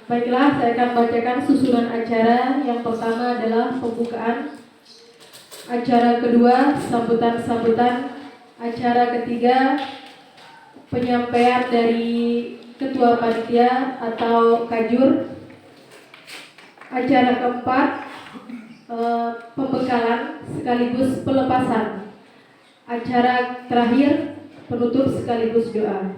Baiklah, saya akan bacakan susunan acara. Yang pertama adalah pembukaan. Acara kedua, sambutan-sambutan. Acara ketiga, penyampaian dari ketua panitia atau kajur. Acara keempat, pembekalan sekaligus pelepasan. Acara terakhir, penutup sekaligus doa.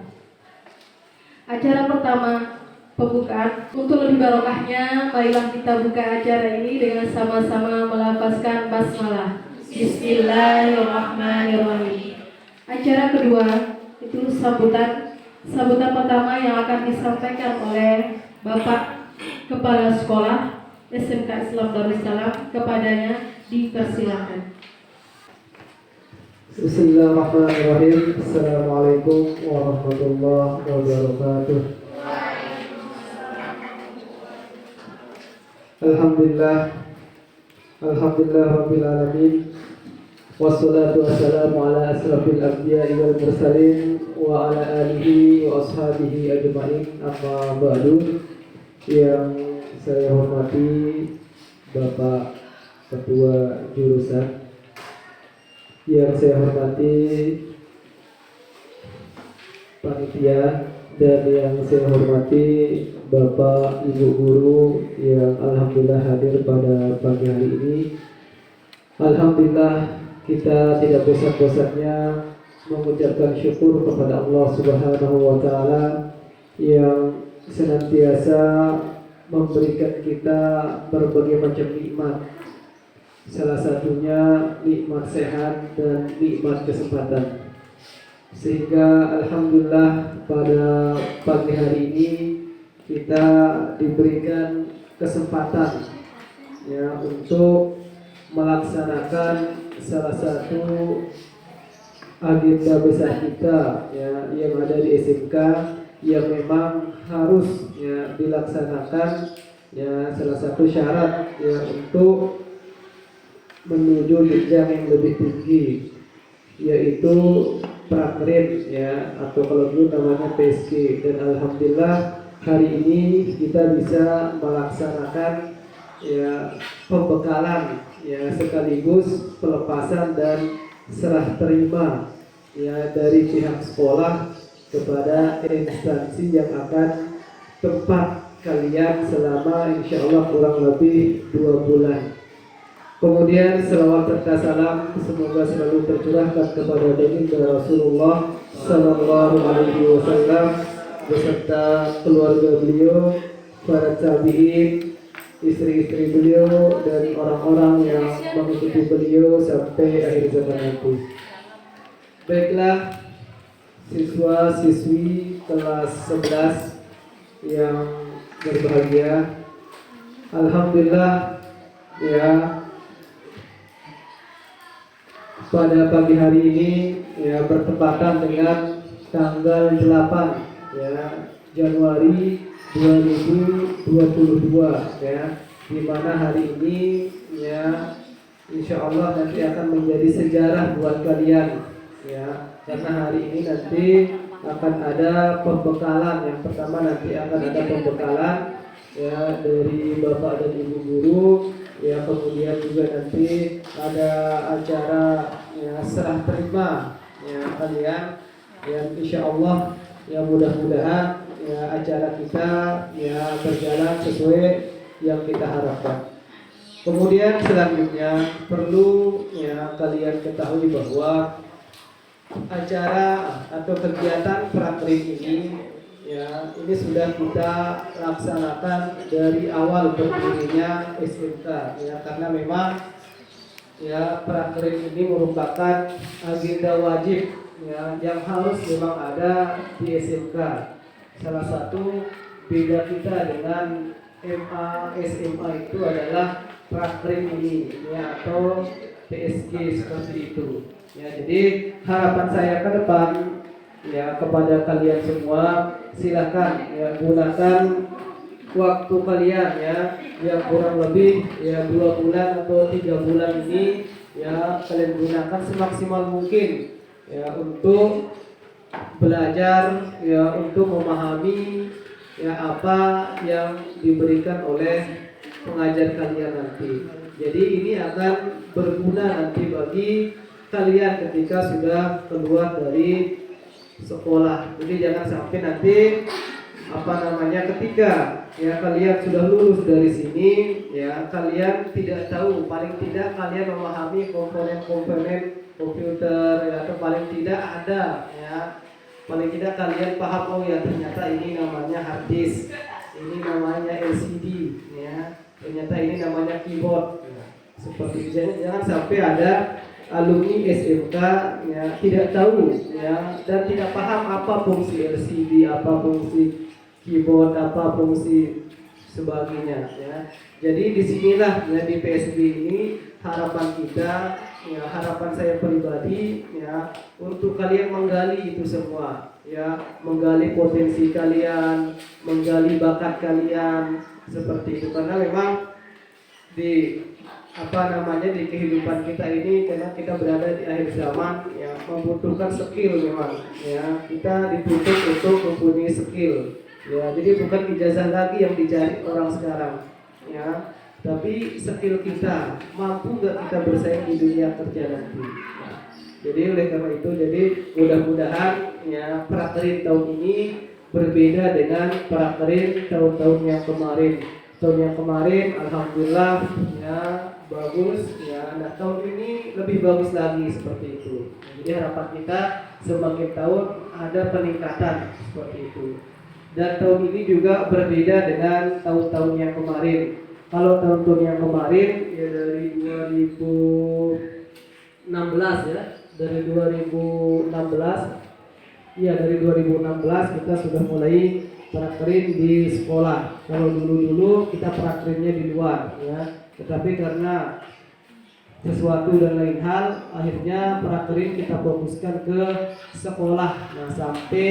Acara pertama, pembukaan. Untuk lebih barokahnya, marilah kita buka acara ini dengan sama-sama melafazkan basmalah. Bismillahirrahmanirrahim. Acara kedua itu sambutan. Sambutan pertama yang akan disampaikan oleh Bapak Kepala Sekolah SMK Islam Darussalam, kepadanya dipersilakan. Bismillahirrahmanirrahim. Assalamualaikum warahmatullahi wabarakatuh. Alhamdulillah rabbil alamin. Wassalatu wassalamu ala asrafil anbiya'i wal mursalin wa ala alihi wa ashabihi ajma'in. Amma ba'du. Yang saya hormati Bapak Ketua Jurusan, yang saya hormati panitia, dan yang saya hormati Bapak Ibu guru yang alhamdulillah hadir pada pagi hari ini. Alhamdulillah kita tidak bosan-bosannya mengucapkan syukur kepada Allah Subhanahu wa taala yang senantiasa memberikan kita berbagai macam nikmat. Salah satunya nikmat sehat dan nikmat kesempatan. Sehingga alhamdulillah pada pagi hari ini kita diberikan kesempatan ya untuk melaksanakan salah satu agenda besar kita ya yang ada di SMK, yang memang harus ya dilaksanakan, ya salah satu syarat ya untuk menuju jenjang yang lebih tinggi, yaitu prakrim ya, atau kalau dulu namanya PSG. Dan alhamdulillah hari ini kita bisa melaksanakan ya pembekalan ya sekaligus pelepasan dan serah terima ya dari pihak sekolah kepada instansi yang akan tempat kalian selama insya Allah kurang lebih 2 bulan. Kemudian selawat serta salam semoga selalu tercurahkan kepada baginda Rasulullah Sallallahu Alaihi Wasallam beserta keluarga beliau, para tabiin, istri-istri beliau, dan orang-orang yang mengikuti beliau sampai akhir zaman nanti. Baiklah, siswa-siswi kelas 11 yang berbahagia, alhamdulillah ya pada pagi hari ini ya bertepatan dengan tanggal 8 ya Januari 2022 ya, di mana hari ini ya insya Allah nanti akan menjadi sejarah buat kalian ya, karena hari ini nanti akan ada pembekalan. Yang pertama nanti akan ada pembekalan ya dari Bapak dan Ibu guru ya, kemudian juga nanti ada acara ya serah terima ya kalian yang insya Allah ya mudah-mudahan ya acara kita ya berjalan sesuai yang kita harapkan. Kemudian selanjutnya perlu ya kalian ketahui bahwa acara atau kegiatan prakrim ini ya ini sudah kita laksanakan dari awal berdirinya SMK ya, karena memang ya prakrim ini merupakan agenda wajib ya yang harus memang ada di SMK. Salah satu beda kita dengan MA SMA itu adalah prakrim ini ya, atau PSG seperti itu ya. Jadi harapan saya ke depan ya kepada kalian semua, silakan ya gunakan waktu kalian ya yang kurang lebih ya 2 bulan atau 3 bulan ini ya kalian gunakan semaksimal mungkin ya untuk belajar ya, untuk memahami ya apa yang diberikan oleh pengajar kalian nanti. Jadi ini akan berguna nanti bagi kalian ketika sudah keluar dari sekolah. Jadi jangan sampai nanti ketika ya kalian sudah lulus dari sini, ya kalian tidak tahu, paling tidak kalian memahami komponen-komponen komputer, ya atau paling tidak ada, ya paling tidak kalian paham, oh ya ternyata ini namanya hard disk, ini namanya LCD, ya ternyata ini namanya keyboard, ya. Seperti itu. Jangan sampai ada alumni SMK ya tidak tahu ya dan tidak paham apa fungsi LCD, apa fungsi keyboard, apa fungsi sebagainya, ya. Jadi disinilah ya di PSB ini harapan kita, ya harapan saya pribadi ya untuk kalian menggali itu semua, ya menggali potensi kalian, menggali bakat kalian seperti itu, karena memang di di kehidupan kita ini, karena kita berada di akhir zaman ya membutuhkan skill memang, ya kita dituntut untuk mempunyai skill, ya jadi bukan ijazah lagi yang dicari orang sekarang, ya tapi skill kita, mampu nggak kita bersaing di dunia kerja nanti, ya. Jadi oleh karena itu, jadi mudah-mudahan ya prakerin tahun ini berbeda dengan prakerin tahun-tahun yang kemarin. Tahun yang kemarin alhamdulillah ya bagus, ya nah tahun ini lebih bagus lagi seperti itu. Jadi harapan kita semakin tahun ada peningkatan seperti itu. Dan tahun ini juga berbeda dengan tahun-tahun yang kemarin. Kalau tahun-tahun yang kemarin ya dari 2016 ya, dari 2016 kita sudah mulai prakerin di sekolah. Kalau dulu kita prakerinnya di luar, ya. Tetapi karena sesuatu dan lain hal, akhirnya prakerin kita fokuskan ke sekolah. Nah, sampai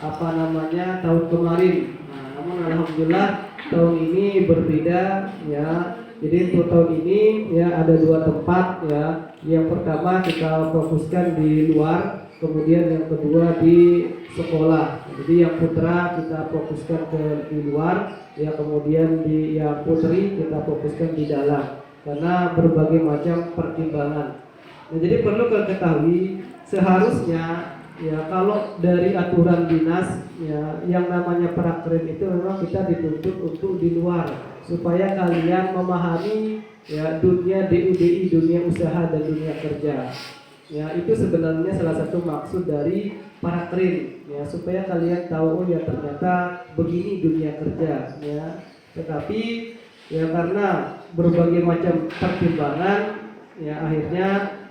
tahun kemarin. Nah, namun alhamdulillah tahun ini berbeda, ya. Jadi untuk tahun ini ya ada 2 tempat, ya. Yang pertama kita fokuskan di luar, kemudian yang kedua di sekolah. Jadi yang putra kita fokuskan di luar, ya kemudian yang putri kita fokuskan di dalam, karena berbagai macam pertimbangan. Nah, jadi perlu kita ketahui seharusnya ya kalau dari aturan dinas ya yang namanya prakerin itu memang kita dituntut untuk di luar supaya kalian memahami ya dunia DUDI, dunia usaha dan dunia kerja. Ya itu sebenarnya salah satu maksud dari prakerin, ya supaya kalian tahu, oh ya ternyata begini dunia kerja, ya. Tetapi ya karena berbagai macam pertimbangan, ya akhirnya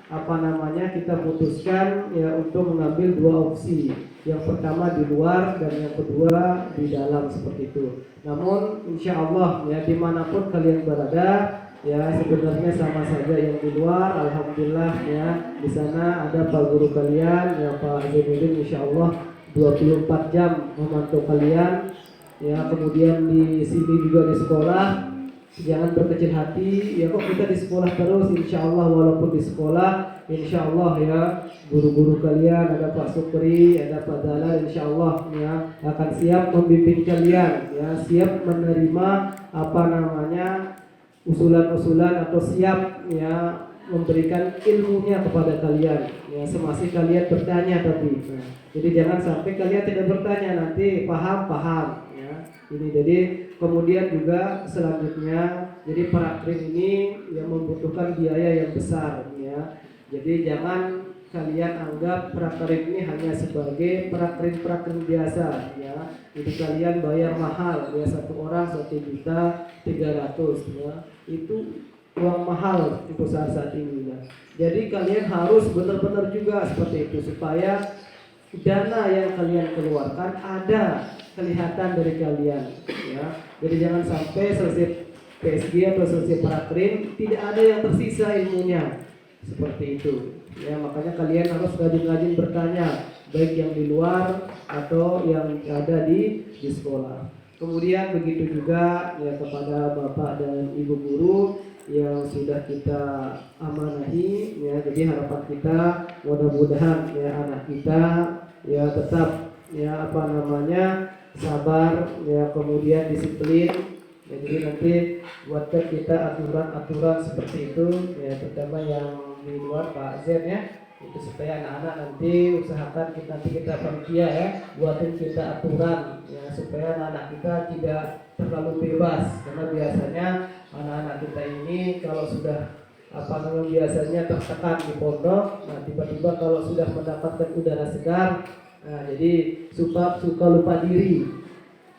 kita putuskan ya untuk mengambil 2 opsi. Yang pertama di luar dan yang kedua di dalam seperti itu. Namun insya Allah ya dimanapun kalian berada, ya sebenarnya sama saja yang di luar, alhamdulillah ya di sana ada Pak Guru kalian, ya Pak Zainuddin, insya Allah 24 jam memantau kalian, ya kemudian di sini juga di sekolah jangan berkecil hati, ya kok kita di sekolah terus, insya Allah walaupun di sekolah, insya Allah ya guru-guru kalian ada Pak Sukri, ada Pak Dalal, insya Allah ya akan siap membimbing kalian, ya siap menerima usulan-usulan atau siap ya memberikan ilmunya kepada kalian, ya semasih kalian bertanya tapi jadi jangan sampai kalian tidak bertanya nanti paham ya ini. Jadi kemudian juga selanjutnya jadi prakerin ini yang membutuhkan biaya yang besar, ya jadi jangan kalian anggap prakerin ini hanya sebagai prakerin biasa, ya jadi kalian bayar mahal, ya 1 orang 1.300.000, ya itu uang mahal untuk saat ini, ya. Jadi kalian harus benar-benar juga seperti itu supaya dana yang kalian keluarkan ada kelihatan dari kalian, ya. Jadi jangan sampai selesai PSG atau selesai prakerin tidak ada yang tersisa ilmunya seperti itu, ya. Makanya kalian harus rajin-rajin bertanya baik yang di luar atau yang ada di sekolah. Kemudian begitu juga ya kepada Bapak dan Ibu guru yang sudah kita amanahi, ya jadi harapan kita mudah-mudahan ya anak kita ya tetap ya sabar, ya kemudian disiplin. Ya, jadi nanti buatkan kita aturan-aturan seperti itu, ya terutama yang di luar Pak Zen ya, itu supaya anak-anak nanti usahakan kita panitia ya, buatin kita aturan ya supaya anak-anak kita tidak terlalu bebas, karena biasanya anak-anak kita ini kalau sudah biasanya tertekan di pondok, nah tiba-tiba kalau sudah mendapatkan udara segar, nah jadi suka lupa diri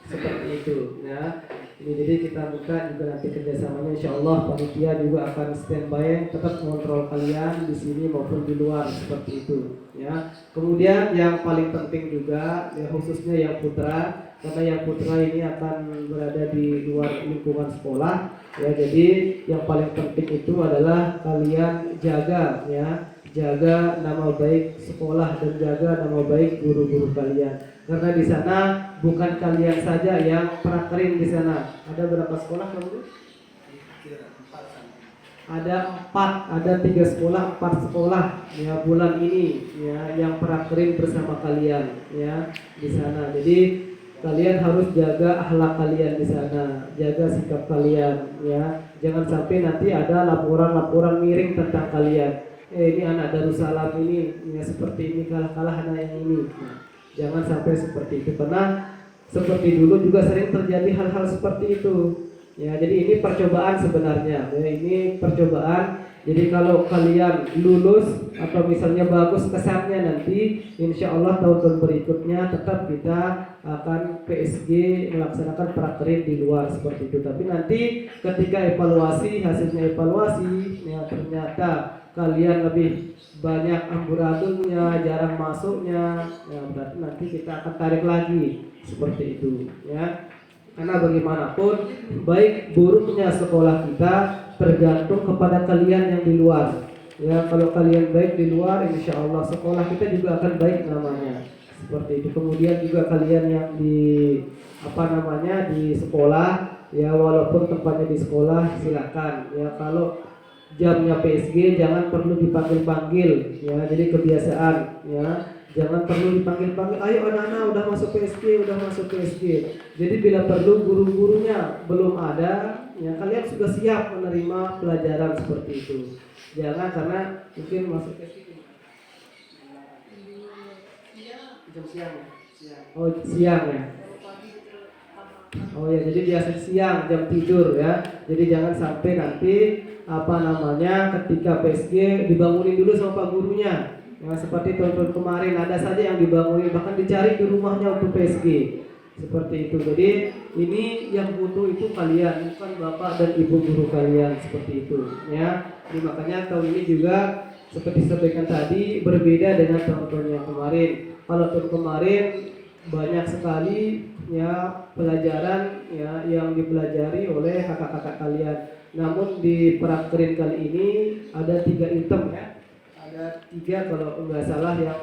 seperti itu ya. Jadi kita buka juga nanti kerjasamanya, insya Allah panitia juga akan standby tetap mengontrol kalian di sini maupun di luar seperti itu ya. Kemudian yang paling penting juga ya, khususnya yang putra, karena yang putra ini akan berada di luar lingkungan sekolah ya. Jadi yang paling penting itu adalah kalian jaga ya, jaga nama baik sekolah dan jaga nama baik guru-guru kalian. Karena di sana bukan kalian saja yang prakerin di sana. Ada berapa sekolah kamu? Ada 3 sekolah, 4 sekolah ya bulan ini ya yang prakerin bersama kalian ya di sana. Jadi kalian harus jaga akhlak kalian di sana, jaga sikap kalian ya. Jangan sampai nanti ada laporan-laporan miring tentang kalian. Ini anak Darussalam ini ya seperti ini, kalah anak yang ini. Nah, jangan sampai seperti itu, karena seperti dulu juga sering terjadi hal-hal seperti itu. Ya, jadi ini percobaan sebenarnya. Ya, ini percobaan. Jadi kalau kalian lulus atau misalnya bagus kesannya nanti, insya Allah tahun-tahun berikutnya tetap kita akan PSG melaksanakan prakerin di luar seperti itu. Tapi nanti ketika evaluasi, hasilnya evaluasi, ya ternyata kalian lebih banyak amburadulnya, jarang masuknya, ya berarti nanti kita akan tarik lagi seperti itu ya. Karena bagaimanapun baik buruknya sekolah kita tergantung kepada kalian yang di luar ya. Kalau kalian baik di luar, insya Allah sekolah kita juga akan baik namanya seperti itu. Kemudian juga kalian yang di di sekolah ya, walaupun tempatnya di sekolah silakan ya, kalau jamnya PSG jangan perlu dipanggil-panggil ya, jadi kebiasaan ya. Jangan perlu dipanggil-panggil, ayo anak-anak udah masuk PSG, udah masuk PSG. Jadi bila perlu guru-gurunya belum ada, ya kalian sudah siap menerima pelajaran seperti itu. Jangan karena mungkin masuk PSG jam siang ya? Oh siang ya? Oh ya, jadi biasa siang jam tidur ya. Jadi jangan sampai nanti ketika PSG dibangunin dulu sama pak gurunya. Ya, seperti tahun-tahun kemarin ada saja yang dibangunin, bahkan dicari di rumahnya untuk PSG seperti itu. Jadi ini yang butuh itu kalian, bukan bapak dan ibu guru kalian seperti itu ya. Jadi makanya tahun ini juga seperti disampaikan tadi berbeda dengan tahun-tahun yang kemarin. Kalau tahun kemarin banyak sekali ya pelajaran ya yang dipelajari oleh kakak-kakak kalian. Namun di prakerin kali ini ada 3 item ya. Ada 3 kalau nggak salah yang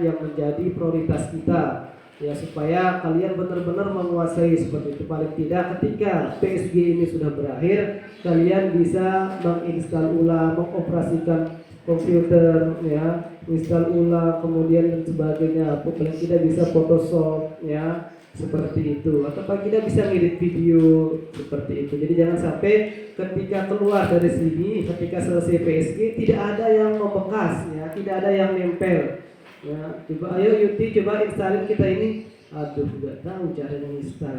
yang menjadi prioritas kita ya, supaya kalian benar-benar menguasai seperti itu. Paling tidak ketika PSG ini sudah berakhir, kalian bisa menginstal ulang, mengoperasikan komputer ya, install ulang kemudian dan sebagainya. Paling tidak bisa Photoshop ya seperti itu, atau paling tidak bisa ngedit video seperti itu. Jadi jangan sampai ketika keluar dari sini, ketika selesai PSG tidak ada yang membekas ya, tidak ada yang nempel ya. Coba ayo Yuti coba instalin kita ini, aduh nggak tahu cara install.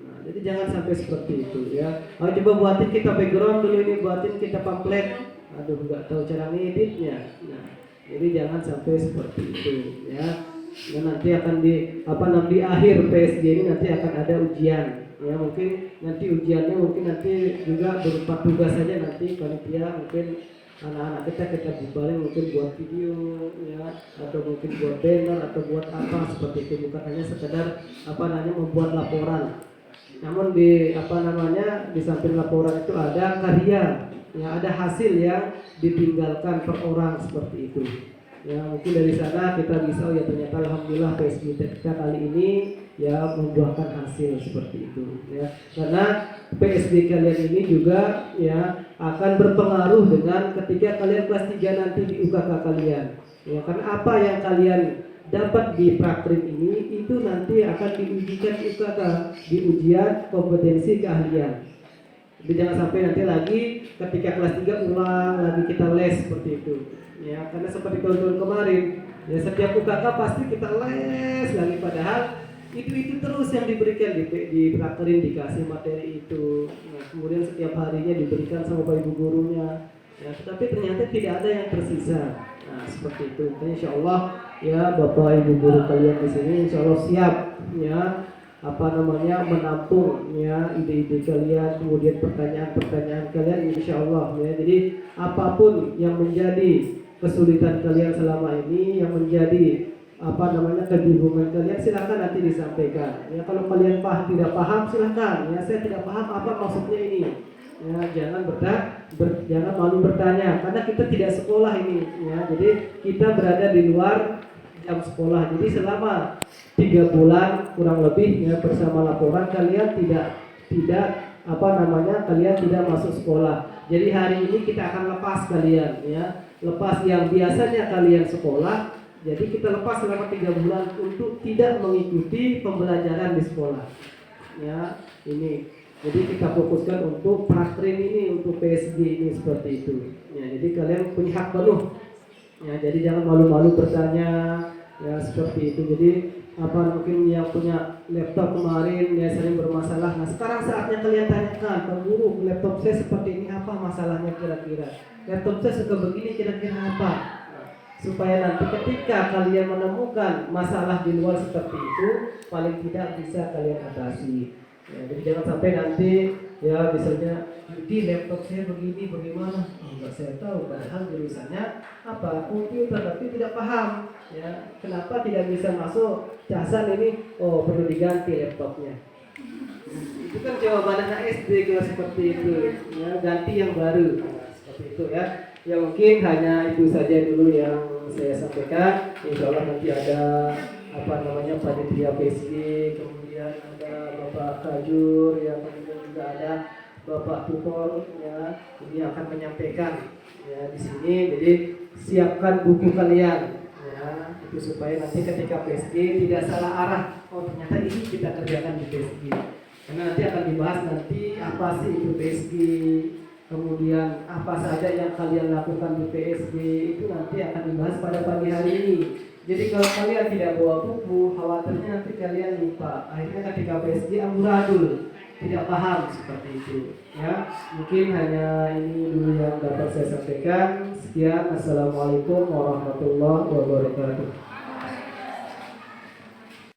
Nah, jadi jangan sampai seperti itu ya. Ayo coba buatin kita background dulu ini, buatin kita pamflet, aduh nggak tahu cara ngeditnya. Nah, jadi jangan sampai seperti itu ya. Dan nanti akan di akhir PSG ini nanti akan ada ujian ya, mungkin nanti ujiannya nanti juga berupa tugas saja, nanti panitia mungkin anak-anak kita bubarin mungkin buat video ya, atau mungkin buat banner atau buat apa seperti itu, bukan hanya sekedar membuat laporan. Namun di di samping laporan itu ada karya ya, ada hasil yang ditinggalkan per orang seperti itu. Ya mungkin dari sana kita bisa ya ternyata alhamdulillah PSG kita kali ini ya membuahkan hasil seperti itu ya. Karena PSG kalian ini juga ya akan berpengaruh dengan ketika kalian kelas 3 nanti di UKK kalian. Ya karena apa yang kalian dapat di prakrim ini itu nanti akan diujikan UKK di ujian kompetensi keahlian. Jadi jangan sampai nanti lagi ketika kelas 3 ulang lagi kita les seperti itu. Ya, karena seperti tahun-tahun kemarin, ya setiap UKK pasti kita les lagi padahal itu terus yang diberikan di prakrim dikasih materi itu. Nah, kemudian setiap harinya diberikan sama Bapak Ibu gurunya. Ya, tetapi ternyata tidak ada yang tersisa. Nah, seperti itu. Dan insya Allah ya Bapak Ibu guru kalian di sini insya Allah siap ya menampung ya ide-ide kalian, kemudian pertanyaan-pertanyaan kalian insya Allah ya. Jadi apapun yang menjadi kesulitan kalian selama ini, yang menjadi kebingungan kalian, silakan nanti disampaikan ya. Kalau kalian tidak paham silakan ya, saya tidak paham apa maksudnya ini ya, jangan malu bertanya karena kita tidak sekolah ini ya. Jadi kita berada di luar jam sekolah, jadi selama 3 bulan kurang lebih ya bersama laporan kalian kalian tidak masuk sekolah. Jadi hari ini kita akan lepas kalian ya, lepas yang biasanya kalian sekolah. Jadi kita lepas selama 3 bulan untuk tidak mengikuti pembelajaran di sekolah ya. Ini jadi kita fokuskan untuk prakrim ini, untuk PSG ini seperti itu ya. Jadi kalian punya hak penuh ya, jadi jangan malu-malu bertanya ya seperti itu. Jadi mungkin yang punya laptop kemarin ya sering bermasalah. Nah sekarang saatnya kalian tanyakan ke guru, laptop saya seperti ini, apa masalahnya kira-kira? Laptop saya suka begini, kira-kira apa? Nah, supaya nanti ketika kalian menemukan masalah di luar seperti itu, paling tidak bisa kalian atasi. Ya, jadi jangan sampai nanti ya misalnya di laptop saya begini bagaimana? Enggak saya tahu, padahal jurusannya komputer tapi tidak paham ya. Kenapa tidak bisa masuk casan ini? Oh perlu diganti laptopnya. Itu kan jawaban anak SD kalau seperti itu ya, ganti yang baru. Nah, seperti itu ya. Ya mungkin hanya itu saja dulu yang saya sampaikan. Insya Allah nanti ada panitia PSG, kemudian ada Bapak Kajur, yang kemudian juga ada Bapak tutor ya, ini akan menyampaikan ya di sini. Jadi siapkan buku kalian ya, itu supaya nanti ketika PSG tidak salah arah. Oh ternyata ini kita kerjakan di PSG. Karena nanti akan dibahas nanti apa sih itu PSG, kemudian apa saja yang kalian lakukan di PSG, itu nanti akan dibahas pada pagi hari ini. Jadi kalau kalian tidak bawa buku, khawatirnya nanti kalian lupa. Akhirnya ketika PSG amburadul, tidak paham seperti itu. Ya, mungkin hanya ini dulu yang dapat saya sampaikan. Sekian, assalamualaikum warahmatullahi wabarakatuh.